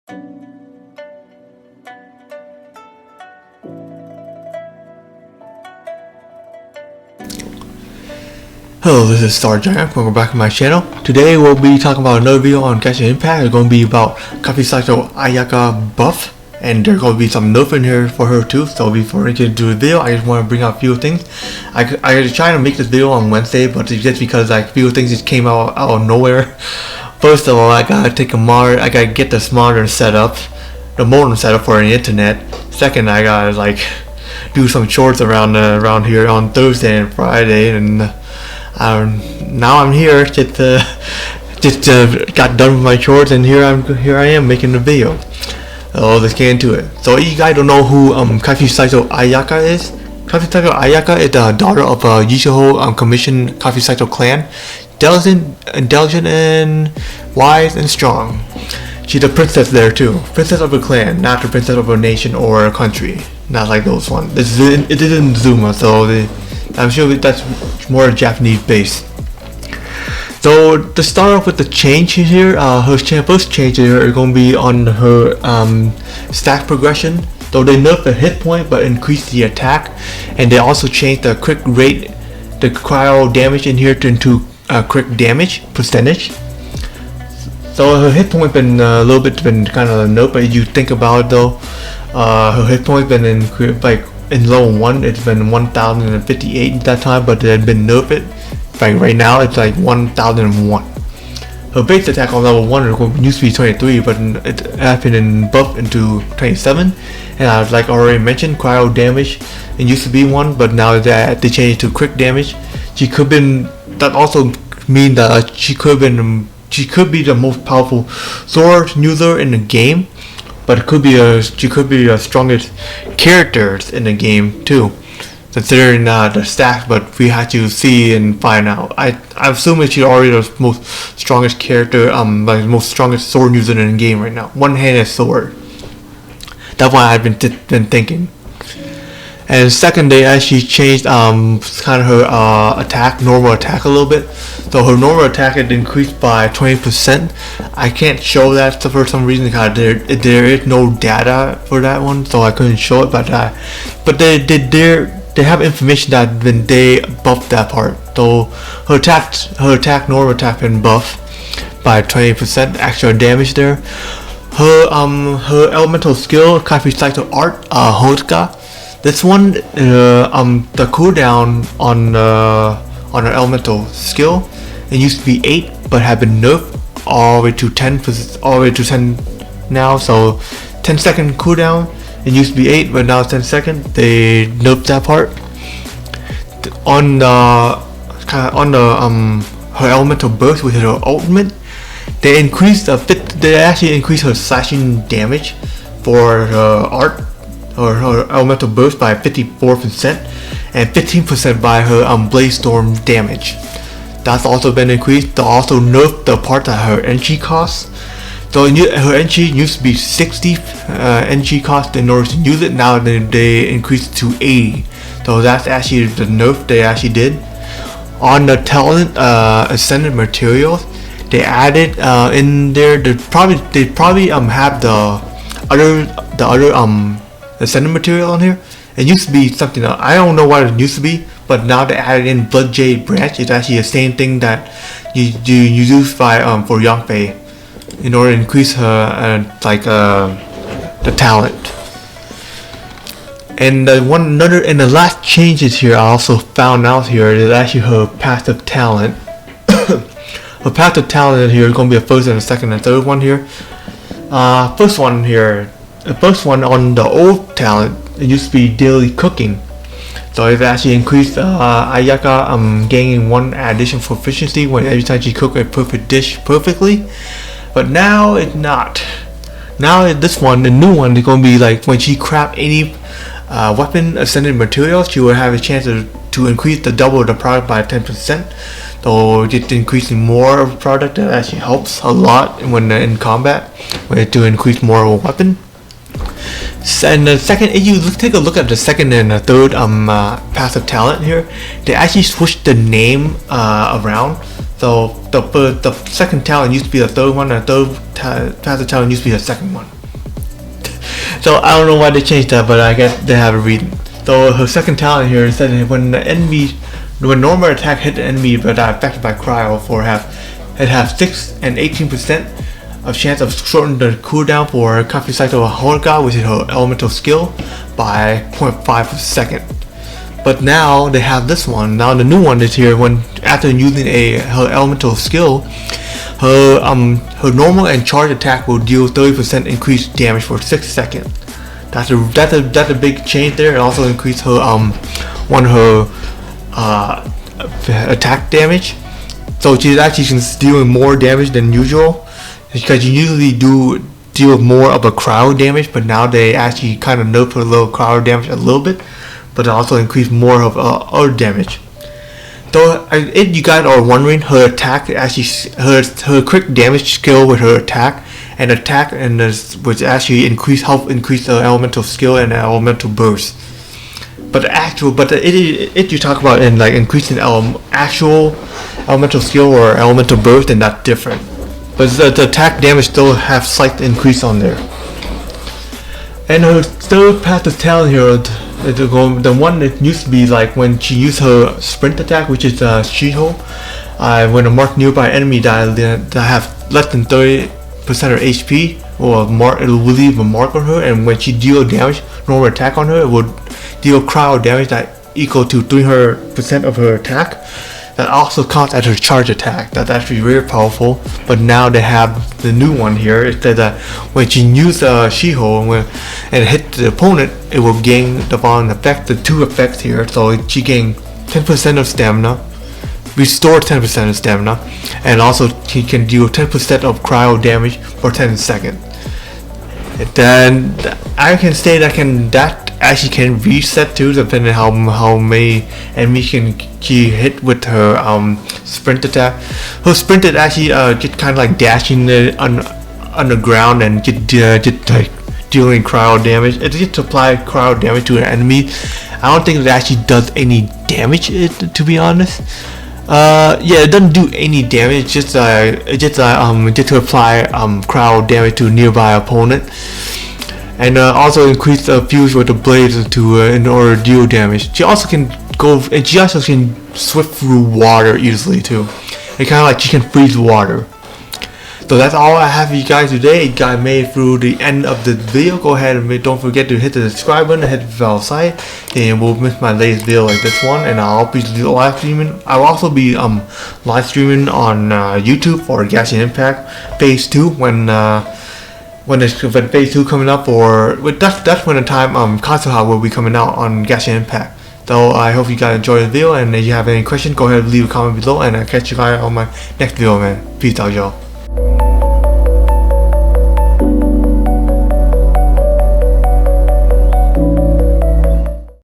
Hello, this is Star Giant. Welcome back to my channel. Today we'll be talking about another video on Genshin Impact. It's going to be about Kamisato Ayaka buff, and there's going to be some nerf in here for her too. So before I get into the video, I just want to bring out a few things. I was trying to make this video on Wednesday, but it's just because like a few things just came out of nowhere. First of all, I gotta take a mod. I gotta get this modem set up, the modem set up for the internet. Second, I gotta like do some shorts around here on Thursday and Friday, and now I'm here. Just got done with my chores, and here I am making the video. So let's get into it. So you guys don't know who Kamisato Ayaka is? Kamisato Ayaka is the daughter of Yishiho commissioned Kamisato clan. Intelligent and wise and strong. She's a princess there too. Princess of a clan, not the princess of a nation or a country. Not like those ones. It is in Zuma, so I'm sure that's more Japanese based. So to start off with the change here, her first change here is going to be on her stack progression. So they nerfed the hit point but increased the attack, and they also changed the crit rate, the cryo damage in here into crit damage percentage. So her hit point been a little bit kind of nerfed, but you think about it though, her hit point been in level 1 it's been 1058 at that time, but it had been nerfed. Like right now it's like 1001. Her base attack on level 1 used to be 23, but it has been buffed into 27. And like already mentioned, cryo damage, it used to be 1, but now that they changed to crit damage. That also means that she could be the most powerful sword user in the game, but she could be the strongest characters in the game too, considering the stats. But we have to see and find out. I assume that she's already the most strongest character, like the most strongest sword user in the game right now. One-handed sword. That's what I've been thinking. And second, they actually changed kind of her attack, normal attack a little bit. So her normal attack had increased by 20%. I can't show that for some reason because there is no data for that one, so I couldn't show it. But they have information that when they buffed that part. So her attack, normal attack, been buffed by 20% extra damage there. Her elemental skill, Kamisato art, Hotka. This one, the cooldown on her elemental skill, it used to be 8, but have been nerfed all the way to 10. All the way to 10 now. So 10-second cooldown. It used to be 8, but now it's 10 seconds. They nerfed that part. On her elemental burst with her ultimate, they actually increased her slashing damage for her art, or her elemental burst, by 54%, and 15% by her blaze storm damage. That's also been increased. They also nerfed the part that her entry costs. So her entry used to be 60 entry cost in order to use it. Now they increased to 80. So that's actually the nerf they actually did. On the talent ascended materials, they added in there. They probably have the other ascended material on here. It used to be something else. I don't know what it used to be, but now they added in Blood Jade Branch. It's actually the same thing that you use for Yangfei in order to increase her the talent. And the last changes here I also found out here is actually her passive talent. Her passive talent here is going to be a first and a second and third one here. First one here, the first one on the old talent, it used to be daily cooking. So it actually increased Ayaka gaining 1 additional proficiency when every time she cook a perfect dish perfectly. But now it's not. Now this one, the new one, is going to be like when she craft any weapon ascended materials, she will have a chance to increase the double of the product by 10%. So just increasing more of the product, that actually helps a lot when in combat, to increase more of a weapon. And the second, if you take a look at the second and the third passive talent here, they actually switched the name around. So the second talent used to be the third one, and the third passive talent used to be the second one. So I don't know why they changed that, but I guess they have a reason. So her second talent here said that when normal attack hit the enemy but are affected by cryo it has 6 and 18% of chance of shortening the cooldown for Kamisato Ayaka, which is her elemental skill, by 0.5 second. But now they have this one. Now the new one is here. When after using her elemental skill, her normal and charge attack will deal 30% increased damage for 6 seconds. That's a big change there. It also increased her one of her attack damage. So she's actually dealing more damage than usual, because you usually do deal with more of a cryo damage, but now they actually kind of nerf her little cryo damage a little bit, but it also increased more of other damage. So if you guys are wondering, her attack actually her quick damage skill with her attack which actually help increase the elemental skill and elemental burst. But if you talk about in like increasing actual elemental skill or elemental burst, then that's different. But the attack damage still have slight increase on there. And her third passive talent here, the one that used to be like when she used her sprint attack, which is Shiho, when a marked nearby enemy that have less than 30% of HP, it will leave a mark on her, and when she deal damage, normal attack on her, it will deal cryo damage that equal to 300% of her attack. That also counts as her charge attack. That's actually very powerful. But now they have the new one here. It says that when she uses Shiho and hit the opponent, it will gain the following effect, the two effects here. So she gains 10% of stamina, restore 10% of stamina, and also she can deal 10% of cryo damage for 10 seconds. Then I can say that actually can reset too, depending on how many enemies she hit with her sprint attack. Her sprint is actually just kind of like dashing on the ground and just like dealing cryo damage. It just apply cryo damage to an enemy. I don't think it actually does any damage, to be honest. Yeah, it doesn't do any damage. Just to apply cryo damage to a nearby opponent. And also increase the fuse with the blades in order to deal damage. She also can swift through water easily too. It's kind of like she can freeze water. So that's all I have for you guys today. You guys made it through the end of the video. Go ahead and don't forget to hit the subscribe button and hit the bell side, and we'll miss my latest video like this one. And I'll be live streaming. I'll also be live streaming on YouTube for Genshin Impact Phase 2 when Phase 2 coming up, that's when the time Kamisato will be coming out on Genshin Impact. So I hope you guys enjoyed the video, and if you have any questions, go ahead and leave a comment below, and I'll catch you guys on my next video, man. Peace out, y'all.